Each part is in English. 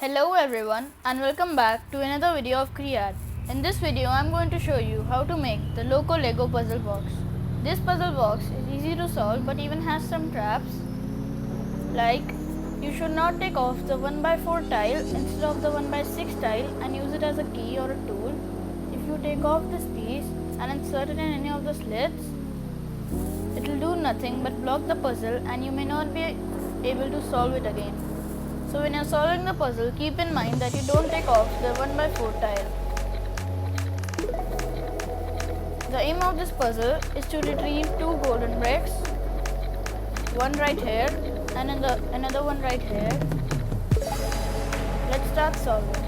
Hello everyone and welcome back to another video of Create. In this video I am going to show you how to make the LOCO Lego puzzle box. This puzzle box is easy to solve but even has some traps, like you should not take off the 1x4 tile instead of the 1x6 tile and use it as a key or a tool. If you take off this piece and insert it in any of the slits, it will do nothing but block the puzzle and you may not be able to solve it again. So when you are solving the puzzle, keep in mind that you don't take off the 1x4 tile. The aim of this puzzle is to retrieve 2 golden bricks, one right here and another one right here. Let's start solving.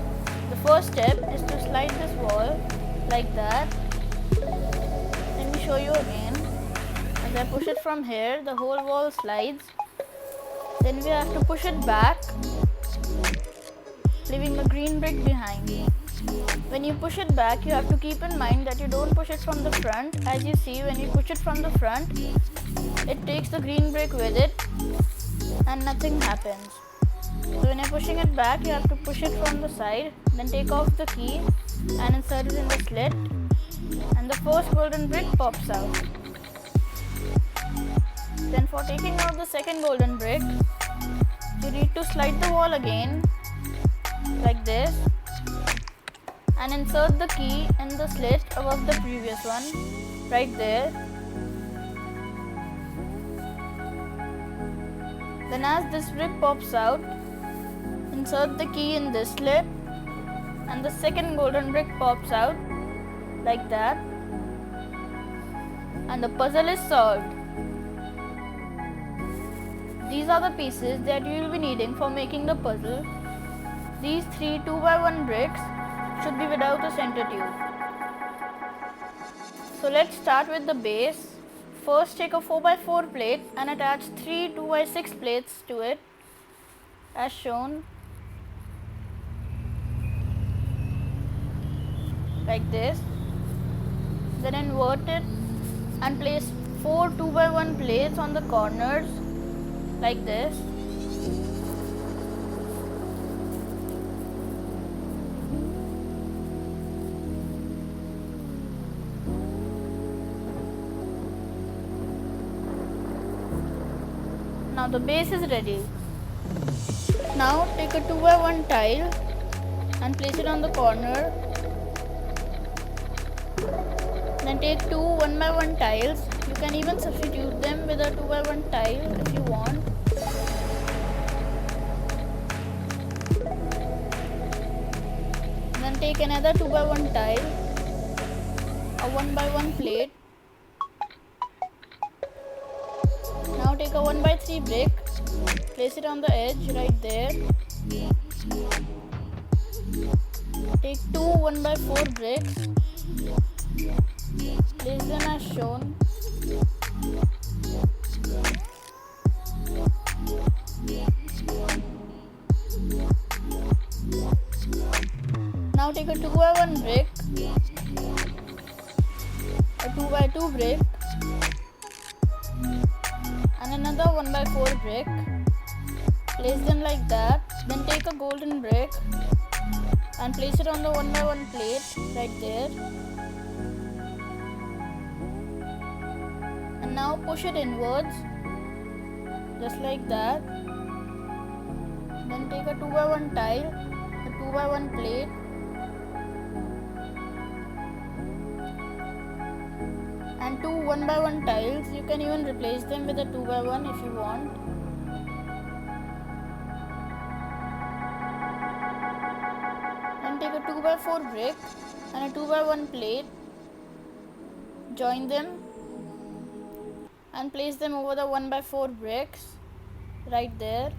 The first step is to slide this wall like that. Let me show you again. As I push it from here, the whole wall slides. Then we have to push it back, leaving the green brick behind. When you push it back, you have to keep in mind that you don't push it from the front. As you see, when you push it from the front, it takes the green brick with it and nothing happens. So when you're pushing it back, you have to push it from the side, then take off the key and insert it in the slit, and the first golden brick pops out. Then for taking out the second golden brick, you need to slide the wall again like this and insert the key in the slit above the previous one right there. Then as this brick pops out, insert the key in this slit and the second golden brick pops out like that, and the puzzle is solved. These are the pieces that you will be needing for making the puzzle. These 3 2x1 bricks should be without a center tube. So let's start with the base. First take a 4x4 plate and attach 3 2x6 plates to it as shown, like this. Then invert it and place 4 2x1 plates on the corners like this. Now the base is ready. Now take a 2x1 tile and place it on the corner. Then take 2 1x1 tiles. You can even substitute them with a 2x1 tile if you want. Then take another 2x1 tile, a 1x1 plate. Now take a 1x3 brick, place it on the edge right there. Take 2 1x4 bricks, place them as shown. Now take a 2x1 brick, a 2x2 brick and another 1x4 brick. Place them like that. Then take a golden brick and place it on the 1x1 plate right there. And now push it inwards, just like that. Then take a 2x1 tile, a 2x1 plate, and 2 1x1 tiles. You can even replace them with a 2x1 if you want. Then take a 2x4 brick and a 2x1 plate, join them and place them over the 1x4 bricks right there.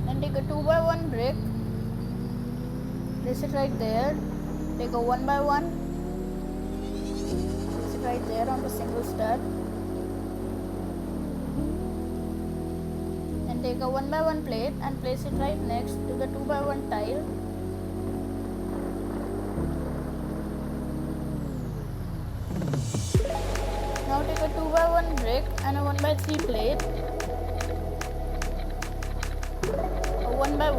Then take a 2x1 brick, place it right there. Take a 1x1, place it right there on the single stud. Then take a 1x1 plate and place it right next to the 2x1 tile. Now take a 2x1 brick and a 1x3 plate,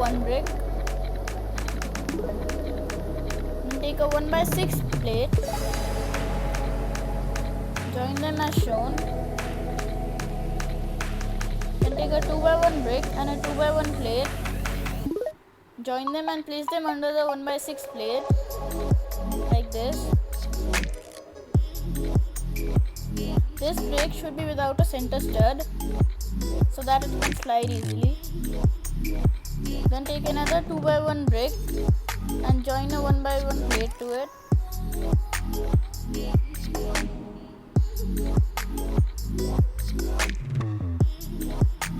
1 brick. Then take a 1x6 plate. Join them as shown. Then take a 2x1 brick and a 2x1 plate. Join them and place them under the 1x6 plate like this. This brick should be without a center stud so that it can slide easily. Then take another 2x1 brick and join a 1x1 plate to it.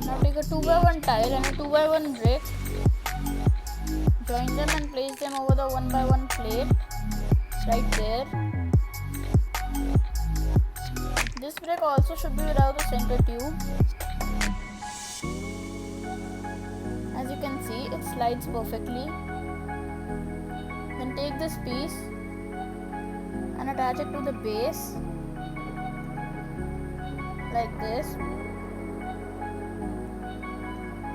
Now take a 2x1 tile and a 2x1 brick. Join them and place them over the 1x1 plate right there. This brick also should be without a center tube. As you can see, it slides perfectly. Then take this piece and attach it to the base like this,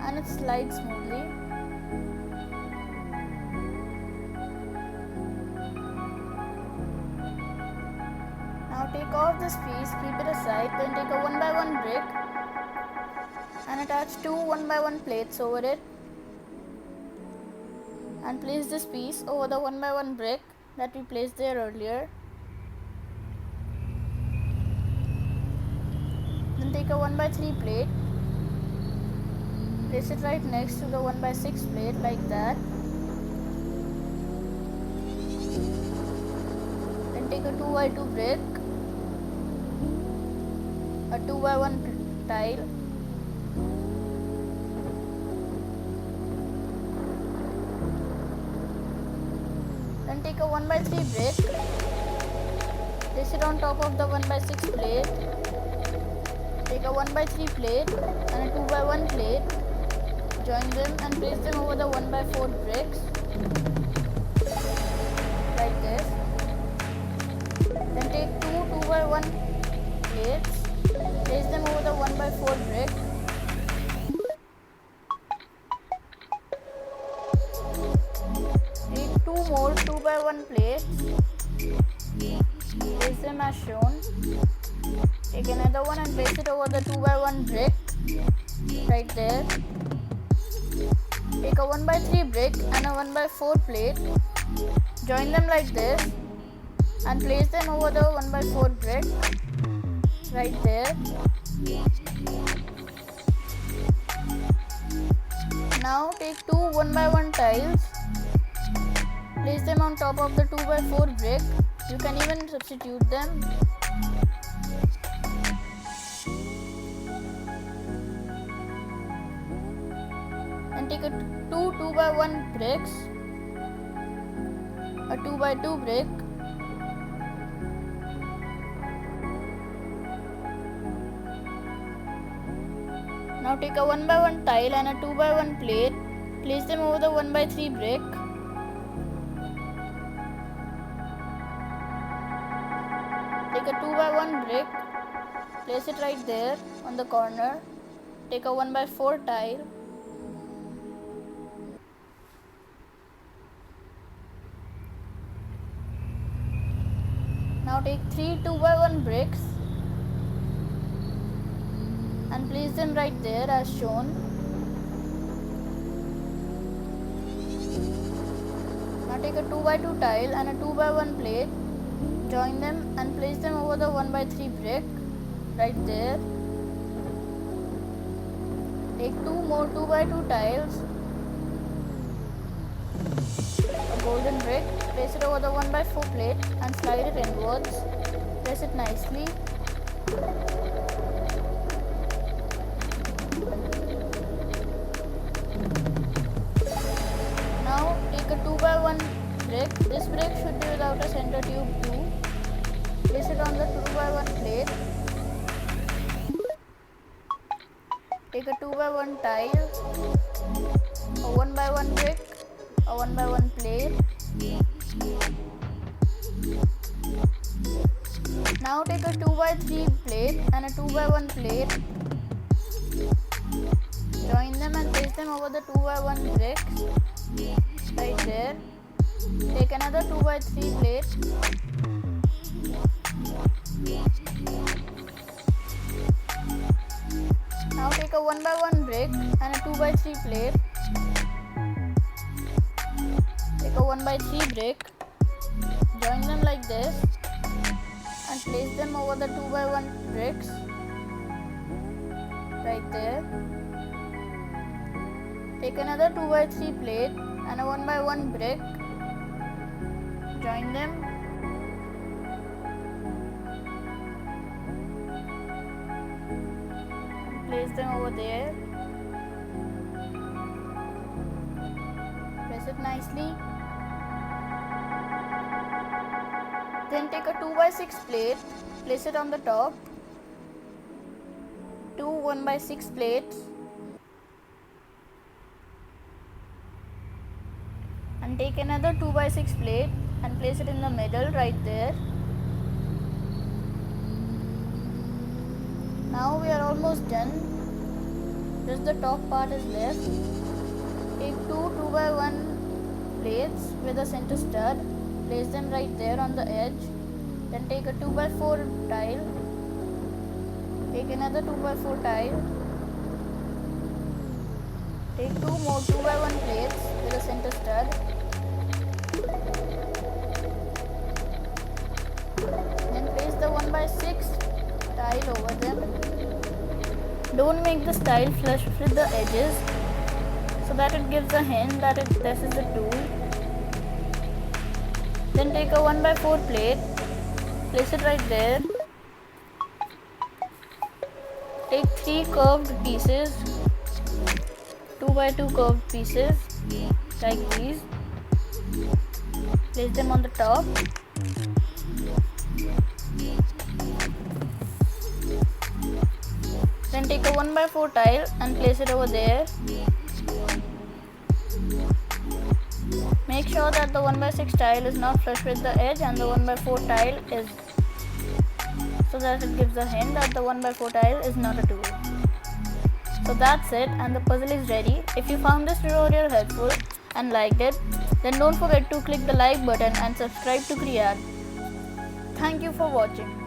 and it slides smoothly. Now take off this piece, keep it aside, then take a 1x1 brick and attach two 1x1 plates over it and place this piece over the 1x1 brick that we placed there earlier. Then take a 1x3 plate, place it right next to the 1x6 plate like that. Then take a 2x2 brick, a 2x1 tile, then take a 1x3 brick, place it on top of the 1x6 plate, take a 1x3 plate and a 2x1 plate, join them and place them over the 1x4 bricks like this. Then take two 2x1 plates, place them over the 1x4 brick. Take two more 2x1 plates, place them as shown. Take another one and place it over the 2x1 brick right there. Take a 1x3 brick and a 1x4 plate, join them like this and place them over the 1x4 brick right there. Now take two 1x1 tiles, place them on top of the 2x4 brick. You can even substitute them. And take a two 2x1 bricks, a 2x2 brick, now take a 1x1 tile and a 2x1 plate, place them over the 1x3 brick. Take a 2x1 brick, place it right there on the corner. Take a 1x4 tile, now take three 2x1 bricks and place them right there as shown. Now take a 2x2 tile and a 2x1 plate, join them and place them over the 1x3 brick right there. Take two more 2x2 tiles, a golden brick, place it over the 1x4 plate and slide it inwards. Press it nicely. Now take a 2x1 brick. This brick should be without a center tube too. Place it on the 2x1 plate. Take a 2x1 tile, a 1x1 brick, a 1x1 plate. Now take a 2x3 plate and a 2x1 plate. Join them and place them them over the 2x1 bricks right there. Take another 2x3 plate. Now take a 1x1 brick and a 2x3 plate. Take a 1x3 brick, join them like this and place them over the 2x1 bricks right there. Take another 2x3 plate and a 1x1 brick, join them. Place them over there. Press it nicely. Then take a 2x6 plate, place it on the top. Two 1x6 plates. And take another 2x6 plate and place it in the middle right there. Now we are almost done. Just the top part is left. Take two 2x1 plates with a center stud. Place them right there on the edge. Then take a 2x4 tile. Take another 2x4 tile. Take two more 2x1 plates with a center stud. Then place the 1x6 tile over them. Don't make the tile flush with the edges so that it gives a hint that this is the tool. Then take a 1x4 plate, place it right there. Take three curved pieces, 2x2 curved pieces like these. Place them on the top. Then take a 1x4 tile and place it over there. Make sure that the 1x6 tile is not flush with the edge and the 1x4 tile is, so that it gives a hint that the 1x4 tile is not a tool. So that's it, and the puzzle is ready. If you found this tutorial helpful and liked it, then don't forget to click the like button and subscribe to Create. Thank you for watching.